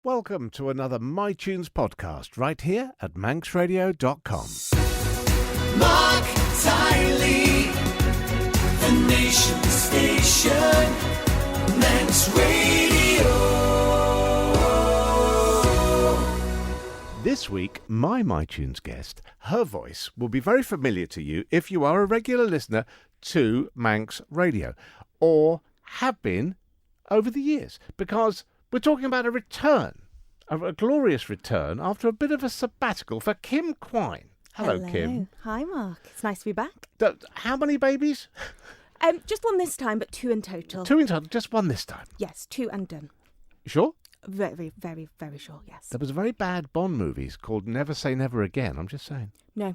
Welcome to another MiTunes podcast right here at manxradio.com. Mark Tiley, the nation station, Manx Radio. This week, my MiTunes guest, her voice will be very familiar to you if you are a regular listener to Manx Radio, or have been over the years, because we're talking about a return, a glorious return after a bit of a sabbatical for Kim Quine. Hello, Kim. Hi, Mark. It's nice to be back. How many babies? Just one this time, but two in total. Two in total, just one this time. Yes, two and done. You sure? Very, very, very sure, yes. There was a very bad Bond movie called Never Say Never Again. I'm just saying. No.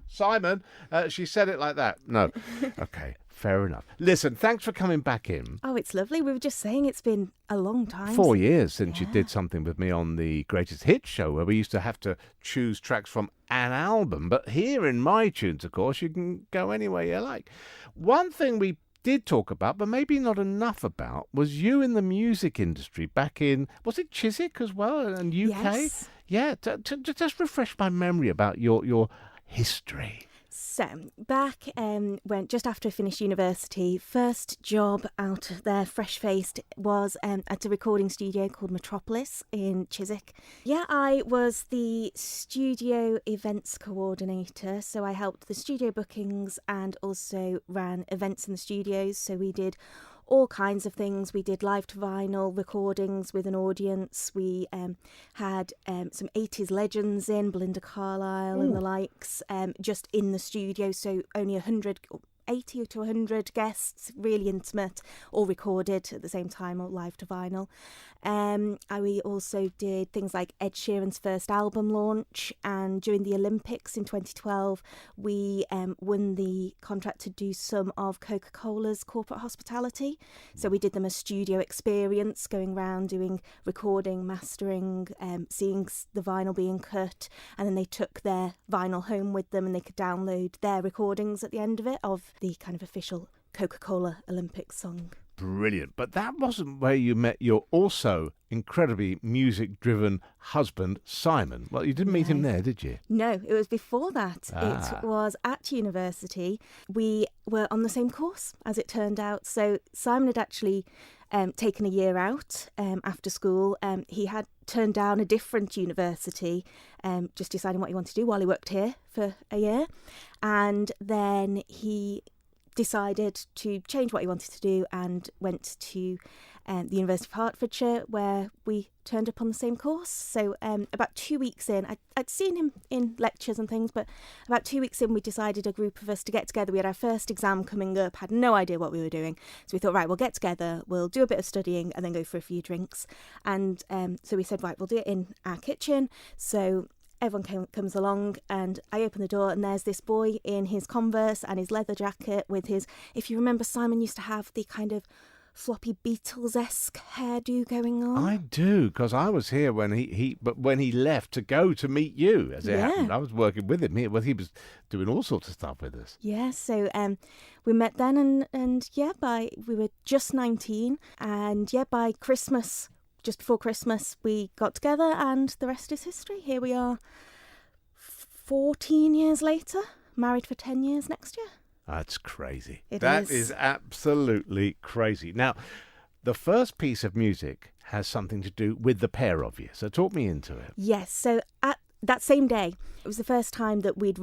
Simon, she said it like that. No. Okay, fair enough. Listen, thanks for coming back in. Oh, it's lovely. We were just saying it's been a long time. 4 years since you did something with me on the Greatest Hits show, where we used to have to choose tracks from an album. But here in MiTunes, of course, you can go anywhere you like. One thing we did talk about, but maybe not enough about, was you in the music industry back in, was it Chiswick as well, and UK? Yes. Yeah, to just refresh my memory about your history. So, back when just after I finished university, first job out there, fresh-faced, was at a recording studio called Metropolis in Chiswick. Yeah, I was the studio events coordinator, so I helped the studio bookings and also ran events in the studios. So we did all kinds of things. We did live to vinyl recordings with an audience. We had some 80s legends in, Belinda Carlisle and the likes, just in the studio. So only 80 to 100 guests, really intimate, all recorded at the same time, all live to vinyl. We also did things like Ed Sheeran's first album launch, and during the Olympics in 2012 we won the contract to do some of Coca-Cola's corporate hospitality. So we did them a studio experience, going around doing recording, mastering, seeing the vinyl being cut, and then they took their vinyl home with them and they could download their recordings at the end of it of the kind of official Coca-Cola Olympics song. Brilliant. But that wasn't where you met your also incredibly music-driven husband, Simon. Well, you didn't meet him there, did you? No, it was before that. It was at university. We were on the same course, as it turned out. So Simon had actually taken a year out after school. He had turned down a different university, just deciding what he wanted to do while he worked here for a year. And then he decided to change what he wanted to do and went to the University of Hertfordshire, where we turned up on the same course. So about 2 weeks in, I'd seen him in lectures and things, but about 2 weeks in we decided, a group of us, to get together. We had our first exam coming up, had no idea what we were doing. So we thought, right, we'll get together, we'll do a bit of studying and then go for a few drinks. And so we said, right, we'll do it in our kitchen. So everyone comes along, and I open the door and there's this boy in his Converse and his leather jacket with his, if you remember, Simon used to have the kind of floppy Beatles-esque hairdo going on. I do, because I was here when he left to go to meet you, as it happened. I was working with him here. Well, he was doing all sorts of stuff with us. Yeah, so we met then, and we were just 19, and by Christmas, just before Christmas, we got together, and the rest is history. Here we are 14 years later, married for 10 years next year. That's crazy. That is absolutely crazy. Now, the first piece of music has something to do with the pair of you, so talk me into it. Yes, so at that same day, it was the first time that we'd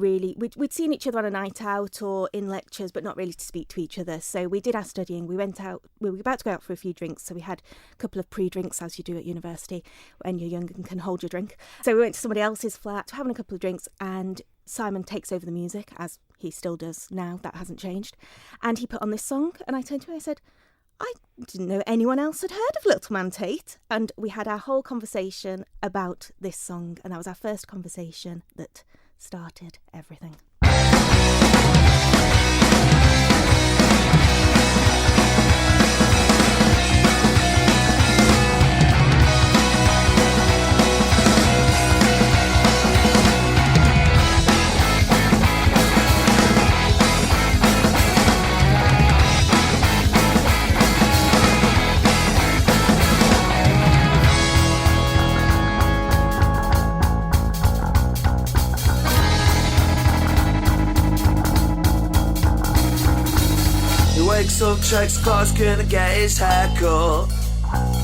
seen each other on a night out or in lectures, but not really to speak to each other. So we did our studying. We went out. We were about to go out for a few drinks, so we had a couple of pre-drinks, as you do at university when you're young and can hold your drink. So we went to somebody else's flat, having a couple of drinks, and Simon takes over the music, as he still does now. That hasn't changed. And he put on this song, and I turned to him and I said, I didn't know anyone else had heard of Little Man Tate. And we had our whole conversation about this song, and that was our first conversation that started everything. subject's Clark's gonna get his hair cut.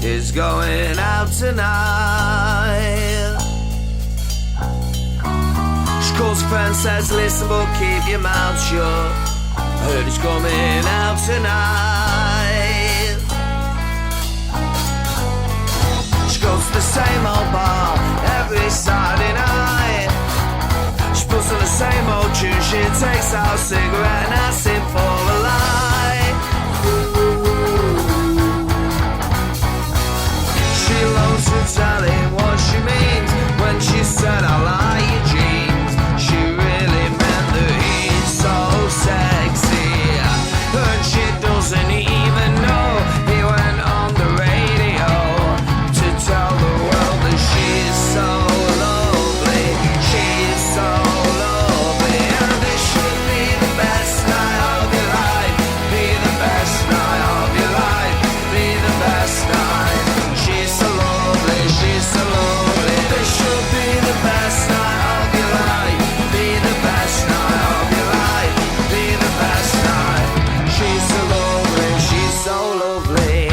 He's going out tonight. She calls a friend, says, listen, but keep your mouth shut. I heard he's coming out tonight. She goes to the same old bar every Saturday night. She puts on the same old tune. She takes out a cigarette and asks him for a light. She loves to tell him what she means when she said, I like your jeans. She really meant that he's so sexy. And she doesn't even know he went on the radio to tell the world that she's so lovely. She's so lovely. And this should be the best night of your life. Be the best night of your life. Be the best night. She's so lovely. She's so lovely. This should be the best night of your life. Be the best night of your life. Be the best night. She's so lovely. She's so lovely.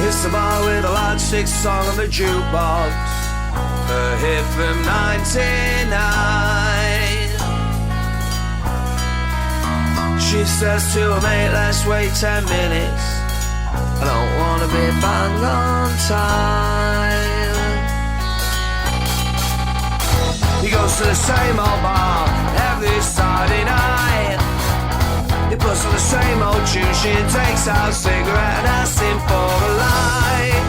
It's the bar with a large six song on the jukebox, a hit from 99. She says to her mate, let's wait 10 minutes. I don't wanna be bang on time. He goes to the same old bar every Saturday night. He puts on the same old tune. She takes out a cigarette and asks him for a light.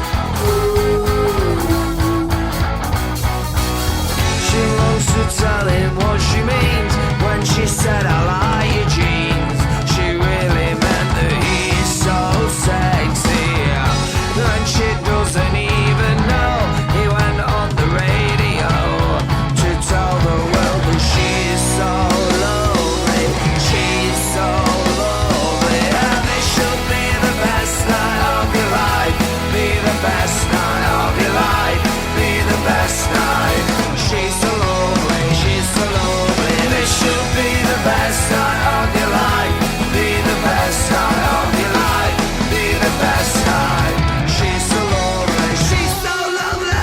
She loves to tell him what she means when she said, I like your jeans. She really meant that he's so sexy. And she doesn't even know he went on the radio to tell the world that she's so lovely. She's so lovely. And this should be the best night of your life. Be the best night of your life. Be the best night. She's so lovely. She's so lovely. This should be the best night of your life. Be the best night of your life. Be the best night. She's so lovely. She's so lovely.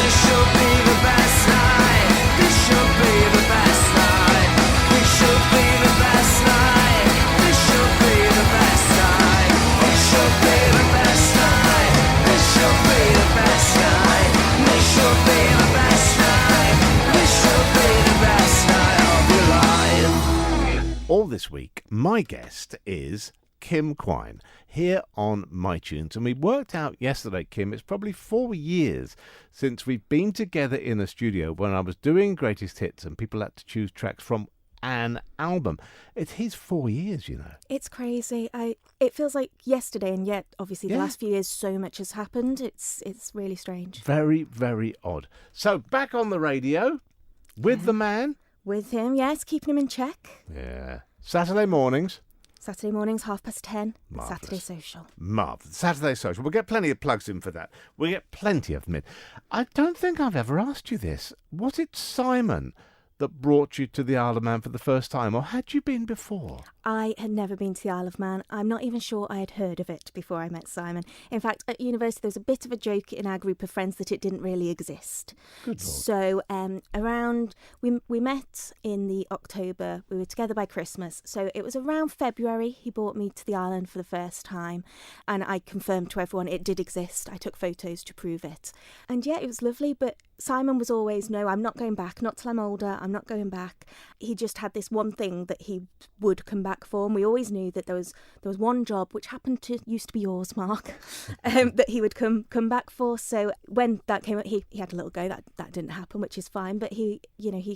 This should be the best night. This should be the best night. This should be the best night. This should be the best night. This should be the best night. This should be the best night. This should be the best night. This should be the best night of your life. All this week, my guest is Kim Quine here on MiTunes. And we worked out yesterday, Kim, it's probably 4 years since we've been together in a studio when I was doing Greatest Hits and people had to choose tracks from an album. It is 4 years, you know. It's crazy. It feels like yesterday, and yet obviously the Yeah. last few years so much has happened. It's really strange. Very, very odd. So back on the radio with the man. With him, yes, keeping him in check. Yeah. Saturday mornings. Saturday mornings, 10:30. Marvellous. Saturday social. Marvellous. Saturday Social. We'll get plenty of plugs in for that. We'll get plenty of them in. I don't think I've ever asked you this. Was it Simon that brought you to the Isle of Man for the first time, or had you been before? I had never been to the Isle of Man. I'm not even sure I had heard of it before I met Simon. In fact, at university, there was a bit of a joke in our group of friends that it didn't really exist. Good Lord. So we met in the October. We were together by Christmas. So it was around February he brought me to the island for the first time. And I confirmed to everyone it did exist. I took photos to prove it. And yeah, it was lovely. But Simon was always, no, I'm not going back. Not till I'm older. I'm not going back. He just had this one thing that he would come back for, and we always knew that there was one job which used to be yours, Mark, that he would come back for. So when that came up, he had a little go. That didn't happen, which is fine. But he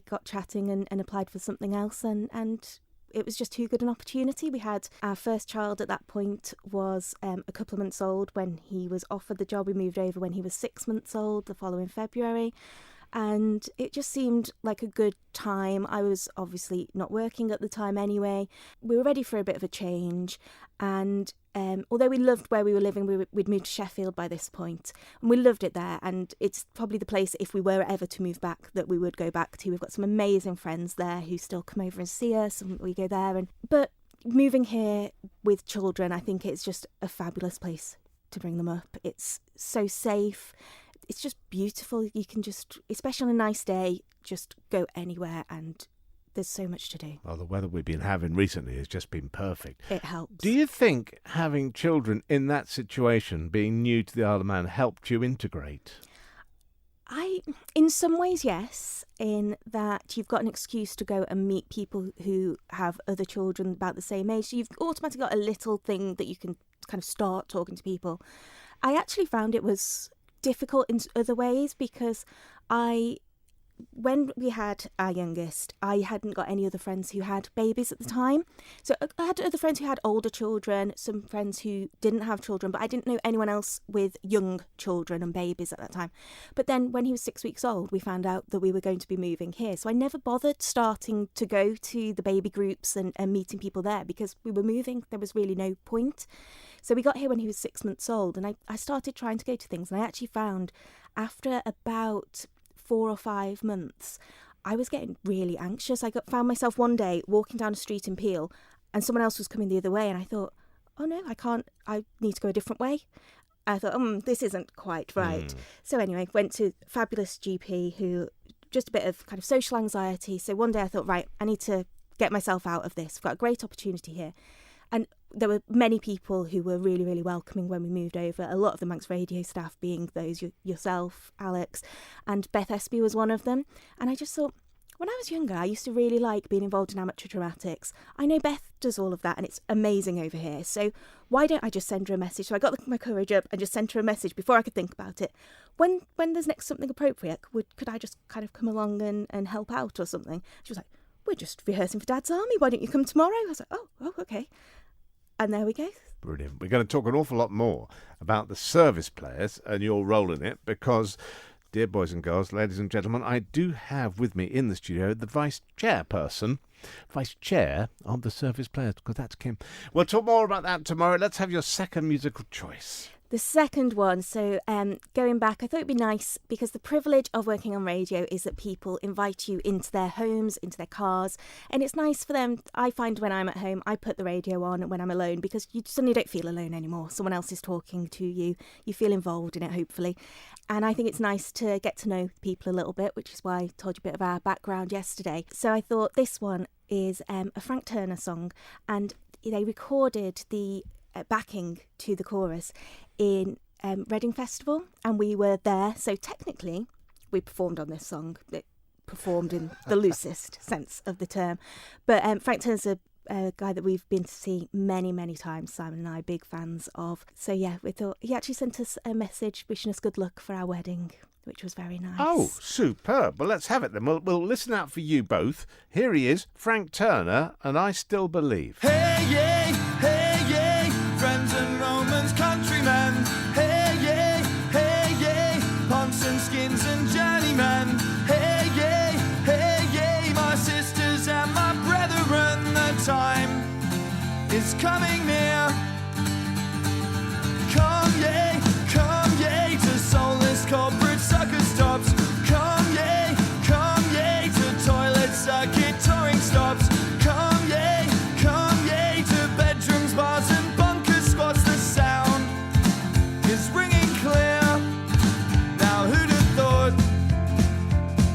got chatting and applied for something else, and it was just too good an opportunity. We had our first child at that point was a couple of months old when he was offered the job. We moved over when he was 6 months old the following February. and it just seemed like a good time. I was obviously not working at the time anyway. We were ready for a bit of a change, and although we loved where we were living, we'd moved to Sheffield by this point, and we loved it there, and it's probably the place, if we were ever to move back, that we would go back to. We've got some amazing friends there who still come over and see us, and we go there. But moving here with children, I think it's just a fabulous place to bring them up. It's so safe. It's just beautiful. You can just, especially on a nice day, just go anywhere, and there's so much to do. Well, the weather we've been having recently has just been perfect. It helps. Do you think having children in that situation, being new to the Isle of Man, helped you integrate? In some ways, yes, in that you've got an excuse to go and meet people who have other children about the same age. So you've automatically got a little thing that you can kind of start talking to people. I actually found it was difficult in other ways because when we had our youngest, I hadn't got any other friends who had babies at the time. So I had other friends who had older children, some friends who didn't have children, but I didn't know anyone else with young children and babies at that time. But then when he was 6 weeks old, we found out that we were going to be moving here. So I never bothered starting to go to the baby groups and meeting people there because we were moving. There was really no point. So we got here when he was 6 months old, and I started trying to go to things. And I actually found after about 4 or 5 months, I was getting really anxious. Found myself one day walking down a street in Peel and someone else was coming the other way, and I thought, oh no, I can't, I need to go a different way. I thought, this isn't quite right. So anyway, went to fabulous GP who, just a bit of kind of social anxiety. So one day I thought, right, I need to get myself out of this. I've got a great opportunity here. And there were many people who were really, really welcoming when we moved over. A lot of the Manx Radio staff being those, yourself, Alex, and Beth Espy was one of them. And I just thought, when I was younger, I used to really like being involved in amateur dramatics. I know Beth does all of that, and it's amazing over here. So why don't I just send her a message? So I got my courage up and just sent her a message before I could think about it. When there's next something appropriate, could I just kind of come along and help out or something? She was like, we're just rehearsing for Dad's Army. Why don't you come tomorrow? I was like, oh, okay. And there we go. Brilliant. We're going to talk an awful lot more about the service players and your role in it because, dear boys and girls, ladies and gentlemen, I do have with me in the studio the vice chair of the service players, because that's Kim. We'll talk more about that tomorrow. Let's have your second musical choice. The second one, so going back, I thought it'd be nice because the privilege of working on radio is that people invite you into their homes, into their cars, and it's nice for them. I find when I'm at home, I put the radio on when I'm alone because you suddenly don't feel alone anymore. Someone else is talking to you. You feel involved in it, hopefully. And I think it's nice to get to know people a little bit, which is why I told you a bit of our background yesterday. So I thought this one is a Frank Turner song, and they recorded the backing to the chorus in Reading Festival, and we were there, so technically we performed on this song. It performed in the loosest sense of the term, but Frank Turner's a guy that we've been to see many times, Simon and I, big fans of. So yeah, we thought he actually sent us a message wishing us good luck for our wedding, which was very nice. Oh, superb. Well, let's have it then. We'll listen out for you both. Here he is, Frank Turner, and I Still Believe. Hey, yay, friends and Romans, countrymen. Hey, yay, punks and skins and journeymen. Hey, yay, my sisters and my brethren. The time is coming near. Come, yay, to soulless corporate sucker stops. Come, yay, to toilet circuit touring stops. Come, yay, to bedrooms, bars and bunker spots. The sound is ringing clear. Now who'd have thought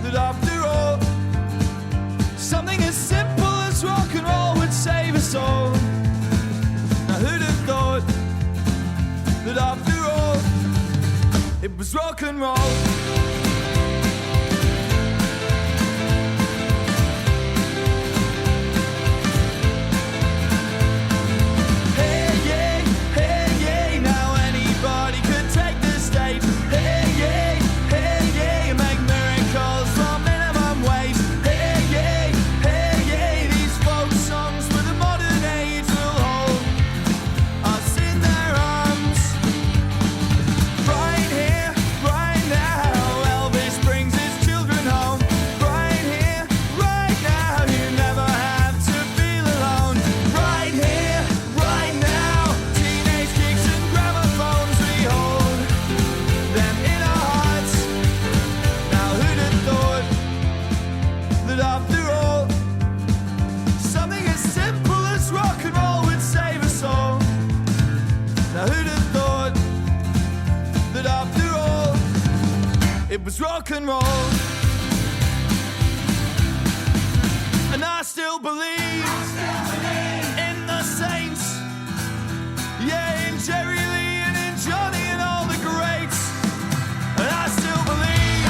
that after all, something as simple as rock and roll would save us all? Now who'd have thought that after all, it was rock and roll? Right here, right now. it was rock and roll. And I still believe in the saints. Yeah, in Jerry Lee and in Johnny and all the greats. And I still believe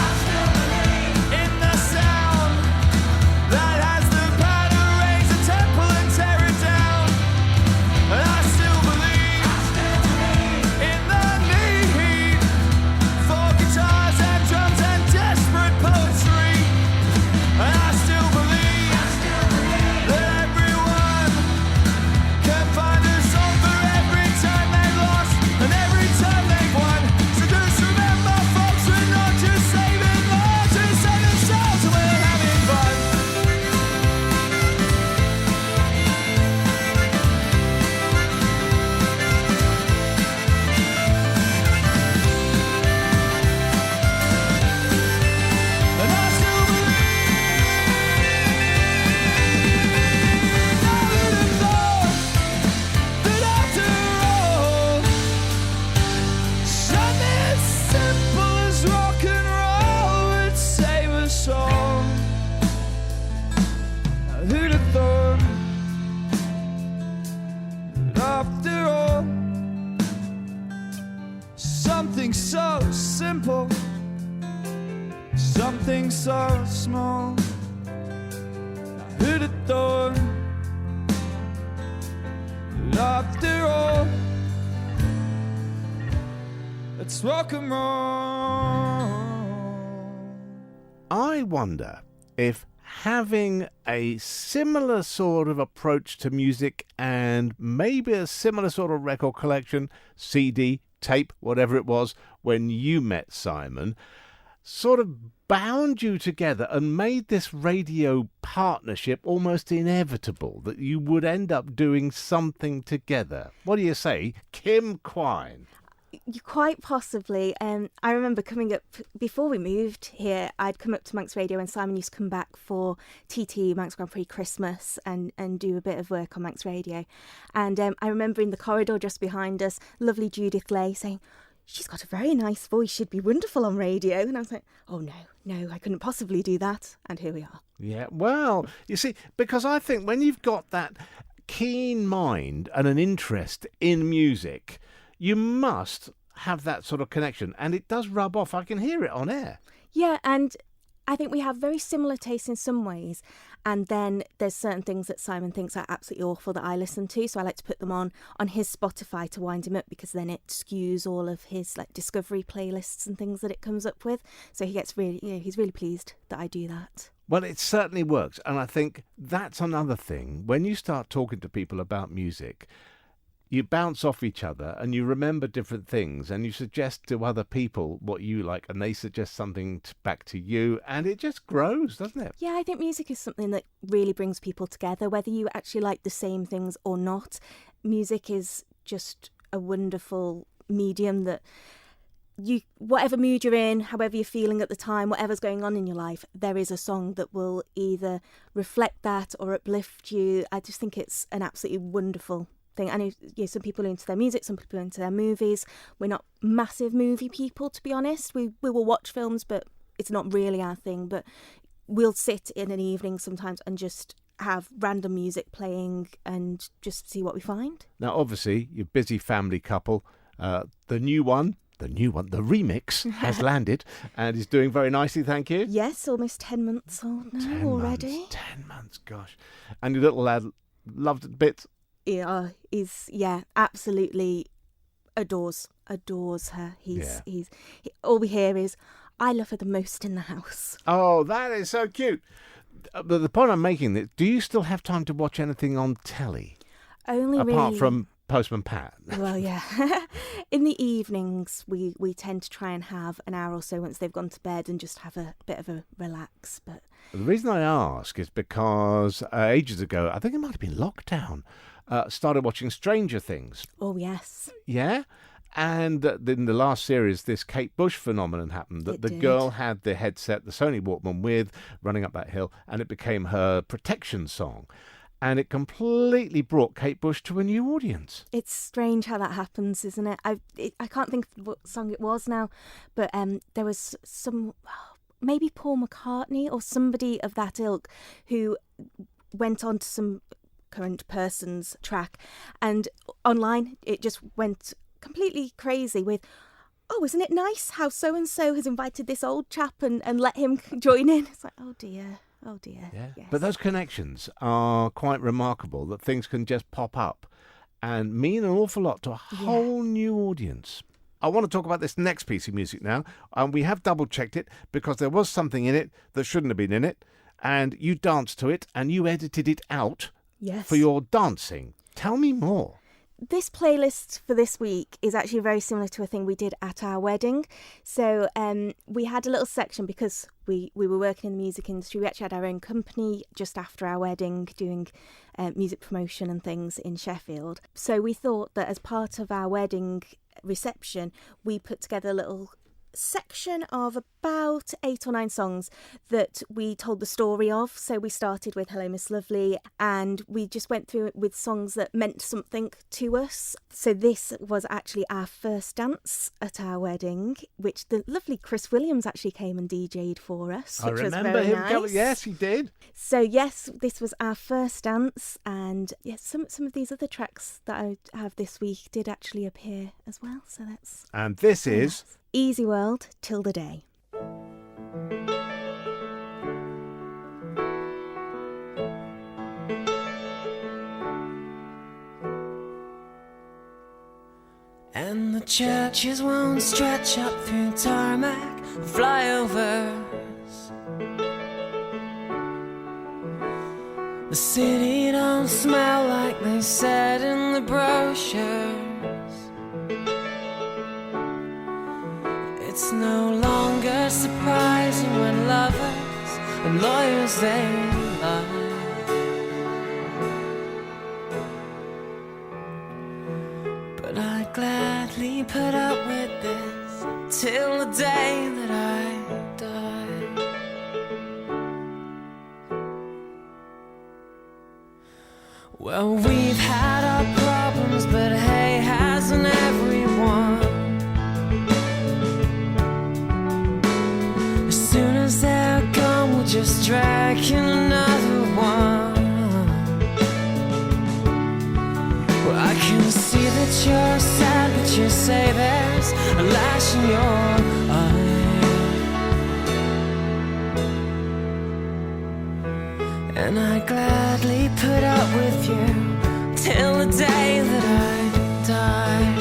in the sound that has the power to raise a temple and tear it down. And I still believe in the need for guitars and drums and desperate poetry. And I still believe that everyone can find a song for every time they've lost and every time they've won. So just remember, folks, we're not just saving lives, we're saving souls and we're having fun. And I still that after all, something as simple as rock and roll would save us all. Who'd have thought that after all, something so simple, something so small. Who'd have thought after all, it's rock and roll. I wonder if having a similar sort of approach to music and maybe a similar sort of record collection, CD, tape, whatever it was, when you met Simon, sort of bound you together and made this radio partnership almost inevitable, that you would end up doing something together. What do you say, Kim Quine? Quite possibly. I remember coming up, before we moved here, I'd come up to Manx Radio and Simon used to come back for TT, Manx Grand Prix Christmas, and do a bit of work on Manx Radio. And I remember in the corridor just behind us, lovely Judith Lay saying, "She's got a very nice voice, she'd be wonderful on radio." And I was like, oh no, I couldn't possibly do that. And here we are. Yeah, well, you see, because I think when you've got that keen mind and an interest in music, you must have that sort of connection. And it does rub off. I can hear it on air. Yeah, and I think we have very similar tastes in some ways. And then there's certain things that Simon thinks are absolutely awful that I listen to. So I like to put them on his Spotify to wind him up, because then it skews all of his like discovery playlists and things that it comes up with. So he gets really, he's really pleased that I do that. Well, it certainly works. And I think that's another thing. When you start talking to people about music, you bounce off each other and you remember different things and you suggest to other people what you like and they suggest something back to you, and it just grows, doesn't it? Yeah, I think music is something that really brings people together, whether you actually like the same things or not. Music is just a wonderful medium that whatever mood you're in, however you're feeling at the time, whatever's going on in your life, there is a song that will either reflect that or uplift you. I just think it's an absolutely wonderful thing. I know, some people are into their music, some people are into their movies. We're not massive movie people, to be honest. We will watch films, but it's not really our thing. But we'll sit in an evening sometimes and just have random music playing and just see what we find. Now, obviously, you're a busy family couple. The new one, the remix has landed and is doing very nicely, thank you. Yes, almost 10 months old now already. 10 months, gosh. And your little lad loved it a bit. Yeah, absolutely adores her. All we hear is, "I love her the most in the house." Oh, that is so cute. But the point I'm making is, do you still have time to watch anything on telly? Apart from Postman Pat. Well, yeah. In the evenings, we tend to try and have an hour or so once they've gone to bed and just have a bit of a relax. But the reason I ask is because ages ago, I think it might have been lockdown, started watching Stranger Things. Oh, yes. Yeah? And in the last series, this Kate Bush phenomenon happened, that the girl had the headset, the Sony Walkman with, running up that hill, and it became her protection song. and it completely brought Kate Bush to a new audience. It's strange how that happens, isn't it? I can't think of what song it was now, but there was maybe Paul McCartney or somebody of that ilk who went on to some current person's track, and online it just went completely crazy with, oh, isn't it nice how so-and-so has invited this old chap and let him join in? It's like, oh dear. Yeah. Yes. But those connections are quite remarkable, that things can just pop up and mean an awful lot to a whole new audience. I want to talk about this next piece of music now, and we have double-checked it because there was something in it that shouldn't have been in it, and you danced to it and you edited it out for your dancing. Tell me more. This playlist for this week is actually very similar to a thing we did at our wedding. So we had a little section because we were working in the music industry. We actually had our own company just after our wedding doing music promotion and things in Sheffield. So we thought that as part of our wedding reception, we put together a little section of about 8 or 9 songs that we told the story of. So we started with Hello Miss Lovely, and we just went through it with songs that meant something to us. So this was actually our first dance at our wedding, which the lovely Chris Williams actually came and DJ'd for us. I which remember was very him. nice. Yes, he did. So yes, this was our first dance, and yes, some of these other tracks that I have this week did actually appear as well. So that's And this is Easy World Till the Day. And the churches won't stretch up through tarmac flyovers. The city don't smell like they said in the brochures. It's no longer surprising when lovers and lawyers they lie. But I'd gladly put up with this till the day that I die. Well, we've had our problems, but hey, hasn't everyone? As soon as they're gone, we'll just drag in another one. Well, I can see that you're sad, but you say there's a lash in your eye. And I gladly put up with you till the day that I die.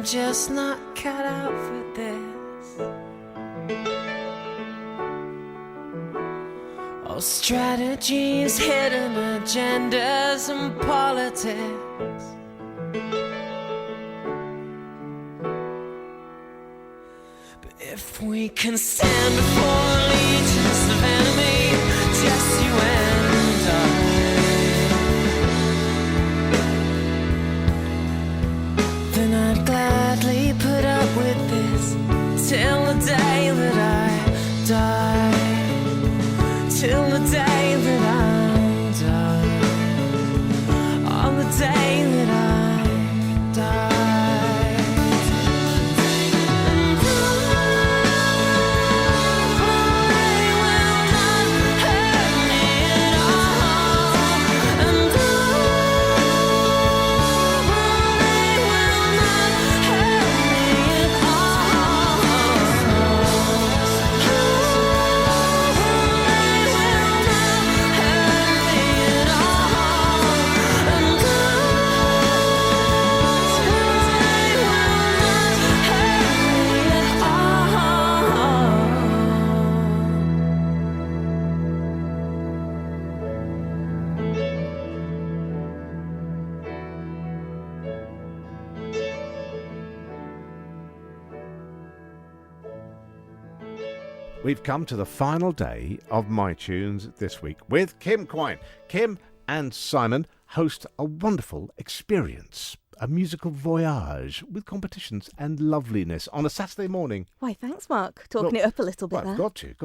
Just not cut out for this. All strategies, hidden agendas, and politics. But if we can stand before legions of enemies, just you and I, then I'd gladly put up with this till the day that I die. Till the day that I die. On the day that I die. And I will not hurt me. We've come to the final day of MiTunes this week with Kim Quine. Kim and Simon host a wonderful experience, a musical voyage with competitions and loveliness on a Saturday morning. Why, thanks, Mark. Talking it up a little bit there. Got to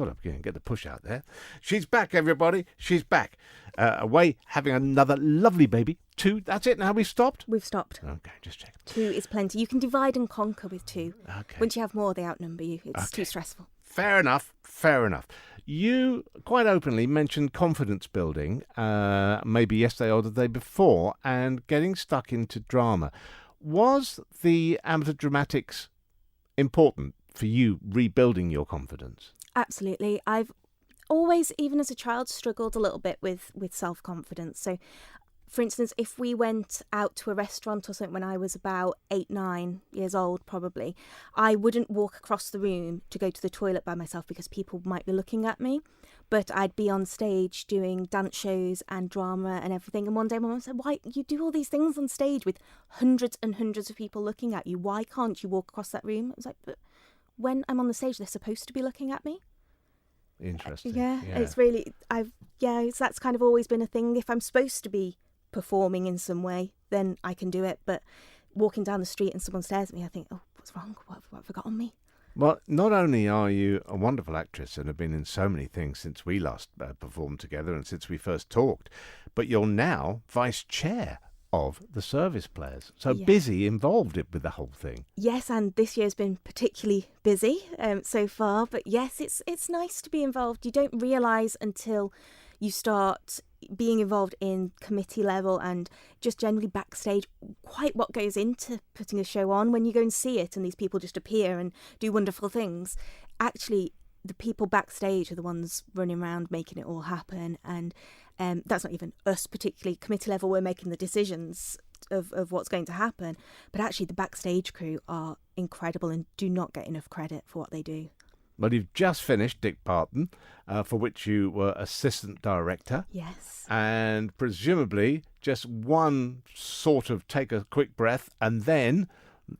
get the push out there. She's back, everybody. She's back. Away having another lovely baby. 2, that's it now, we've stopped? We've stopped. Okay, just check. 2 is plenty. You can divide and conquer with 2. Okay. Once you have more, they outnumber you. It's too stressful. Fair enough. You quite openly mentioned confidence building, maybe yesterday or the day before, and getting stuck into drama. Was the amateur dramatics important for you rebuilding your confidence? Absolutely. I've always, even as a child, struggled a little bit with self-confidence. So, for instance, if we went out to a restaurant or something when I was about 8, 9 years old, probably, I wouldn't walk across the room to go to the toilet by myself because people might be looking at me. But I'd be on stage doing dance shows and drama and everything. And one day my mum said, "Why, you do all these things on stage with hundreds and hundreds of people looking at you. Why can't you walk across that room?" I was like, "But when I'm on the stage, they're supposed to be looking at me." Interesting. Yeah. It's really, that's kind of always been a thing. If I'm supposed to be performing in some way, then I can do it. But walking down the street and someone stares at me, I think, oh, what's wrong? What have I got on me? Well, not only are you a wonderful actress and have been in so many things since we last performed together and since we first talked, but you're now vice chair of the service players. So busy involved with the whole thing. Yes, and this year's been particularly busy so far. But yes, it's nice to be involved. You don't realise until you start being involved in committee level and just generally backstage quite what goes into putting a show on. When you go and see it and these people just appear and do wonderful things, actually the people backstage are the ones running around making it all happen. And that's not even us particularly. Committee level, we're making the decisions of what's going to happen. But actually the backstage crew are incredible and do not get enough credit for what they do. Well, you've just finished Dick Parton, for which you were assistant director. Yes. And presumably just one sort of take a quick breath and then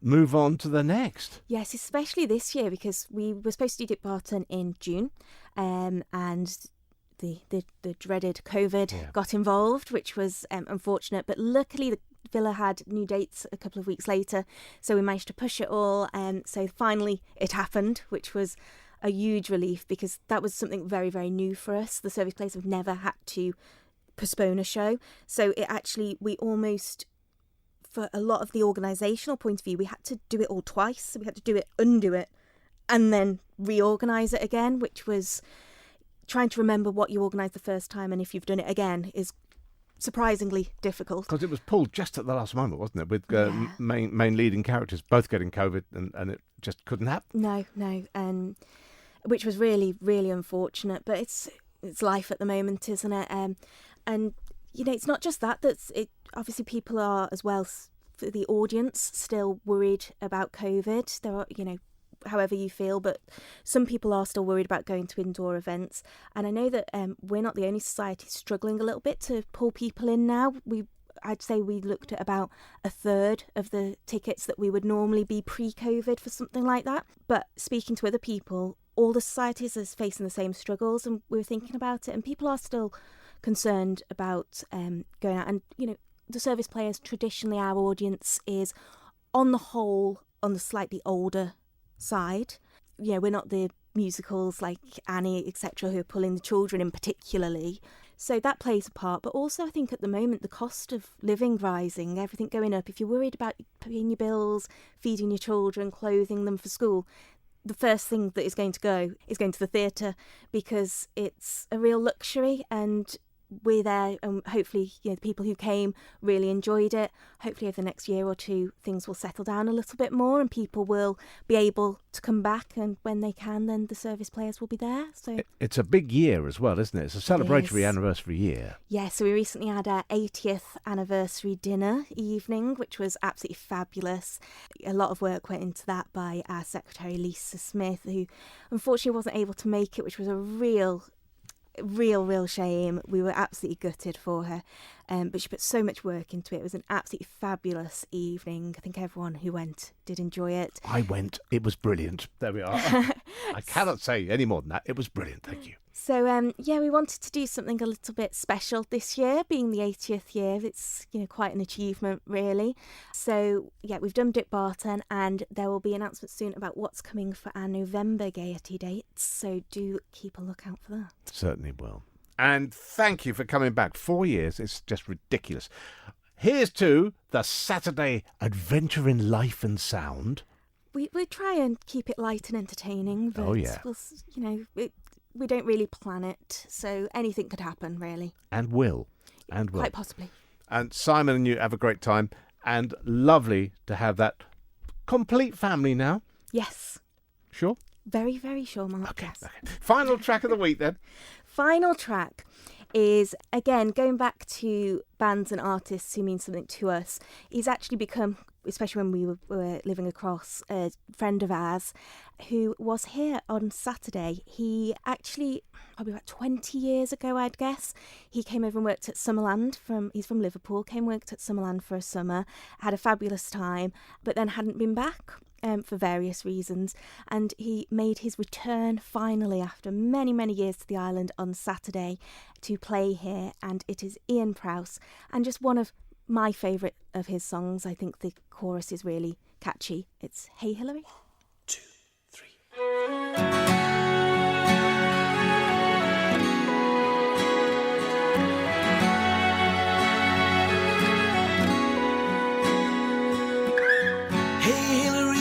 move on to the next. Yes, especially this year because we were supposed to do Dick Parton in June and the dreaded COVID got involved, which was unfortunate. But luckily the Villa had new dates a couple of weeks later, so we managed to push it all. So finally it happened, which was a huge relief because that was something very, very new for us. The service players have never had to postpone a show. So it actually, we almost, for a lot of the organisational point of view, we had to do it all twice. So we had to do it, undo it, and then reorganise it again, which was trying to remember what you organised the first time and if you've done it again is surprisingly difficult. Because it was pulled just at the last moment, wasn't it? With main leading characters both getting COVID and it just couldn't happen. No. Which was really, really unfortunate. But it's life at the moment, isn't it? And, you know, it's not just that. Obviously people are as well, for the audience, still worried about COVID. There are, you know, however you feel, but some people are still worried about going to indoor events. And I know that we're not the only society struggling a little bit to pull people in now. I'd say we looked at about a third of the tickets that we would normally be pre-COVID for something like that. But speaking to other people, all the societies are facing the same struggles, and we were thinking about it, and people are still concerned about going out. And, you know, the service players, traditionally our audience is, on the whole, on the slightly older side. You know, we're not the musicals like Annie, etc., who are pulling the children in particularly. So that plays a part. But also I think at the moment the cost of living rising, everything going up. If you're worried about paying your bills, feeding your children, clothing them for school, the first thing that is going to go is going to the theatre because it's a real luxury, and we're there, and hopefully, you know, the people who came really enjoyed it. Hopefully over the next year or two things will settle down a little bit more and people will be able to come back, and when they can, then the service players will be there. So it's a big year as well, isn't it? It's a celebratory anniversary year. Yeah, so we recently had our 80th anniversary dinner evening, which was absolutely fabulous. A lot of work went into that by our secretary Lisa Smith, who unfortunately wasn't able to make it, which was a real shame. We were absolutely gutted for her, but she put so much work into it. It was an absolutely fabulous evening. I think everyone who went did enjoy it. I went. It was brilliant. There we are. I cannot say any more than that. It was brilliant. Thank you. So, we wanted to do something a little bit special this year, being the 80th year. It's, quite an achievement, really. So, we've done Dick Barton, and there will be announcements soon about what's coming for our November Gaiety dates. So do keep a lookout for that. Certainly will. And thank you for coming back. 4 years. It's just ridiculous. Here's to the Saturday Adventure in Life and Sound. We try and keep it light and entertaining, but we don't really plan it, so anything could happen, really. And will. Quite possibly. And Simon and you have a great time, and lovely to have that complete family now. Yes. Sure? Very, very sure, Mark. Okay. Yes. Okay. Final track of the week, then. Final track is, again, going back to bands and artists who mean something to us. He's actually become, especially when we were living across, a friend of ours who was here on Saturday. He actually, probably about 20 years ago, I'd guess, he came over and worked at Summerland. He's from Liverpool, worked at Summerland for a summer, had a fabulous time, but then hadn't been back. For various reasons, and he made his return finally after many, many years to the island on Saturday to play here, and it is Ian Prowse, and just one of my favourite of his songs. I think the chorus is really catchy. It's Hey Hillary. 1, 2, 3. Hey Hillary,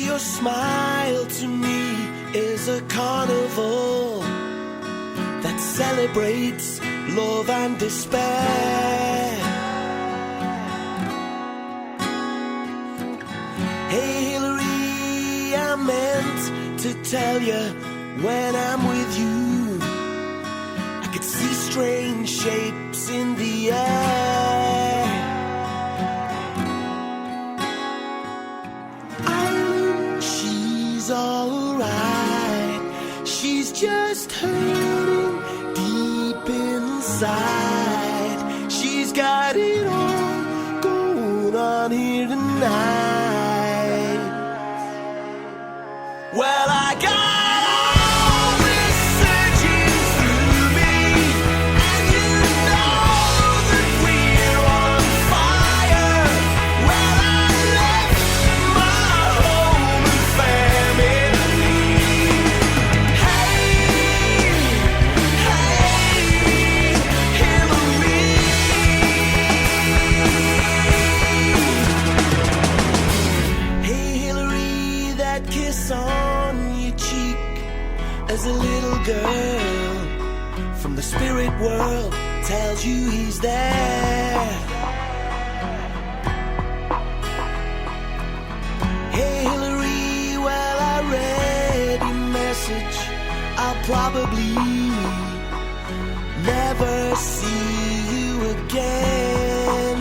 your smile to me is a carnival that celebrates love and despair. Hey Hillary, I meant to tell you when I'm with you, I could see strange shapes in the air. She's alright, she's just hurting deep inside. She's got it all going on here tonight. Well, I got all this surging through me, and you know that we're on fire. Well, I left my home and family. Hey, Hillary, that kiss on your cheek as a little girl from the spirit world tells you he's there. Hey Hillary, well I read your message. I'll probably never see you again.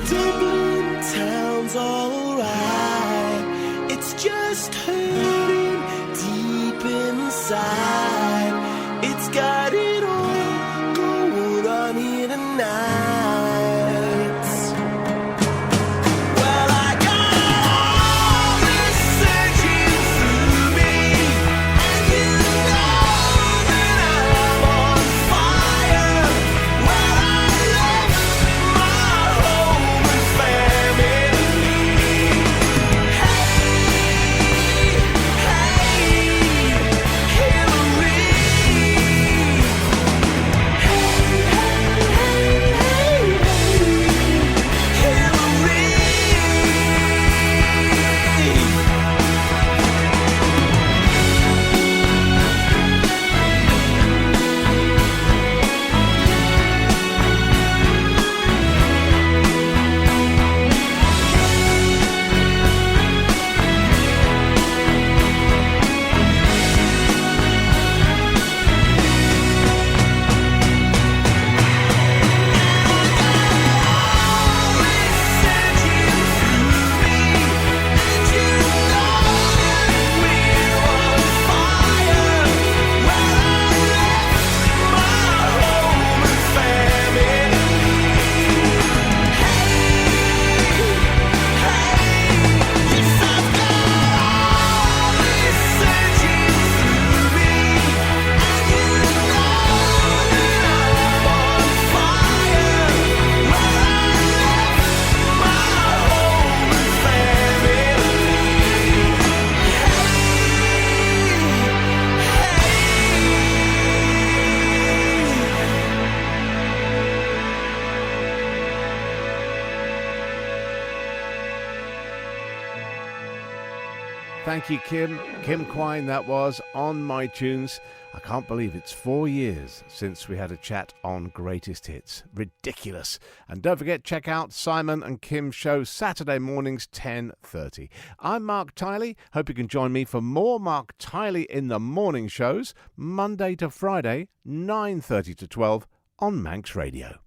Dublin town's alright, it's just hurting deep inside. It's got it all going on here tonight. Well, I got all this surging through me, and you know that I'm on fire. Well, I left my home and family. Thank you, Kim. Kim Quine, that was on MiTunes. I can't believe it's 4 years since we had a chat on Greatest Hits. Ridiculous. And don't forget, check out Simon and Kim's show Saturday mornings 10:30. I'm Mark Tiley. Hope you can join me for more Mark Tiley in the morning shows, Monday to Friday, 9:30 to 12 on Manx Radio.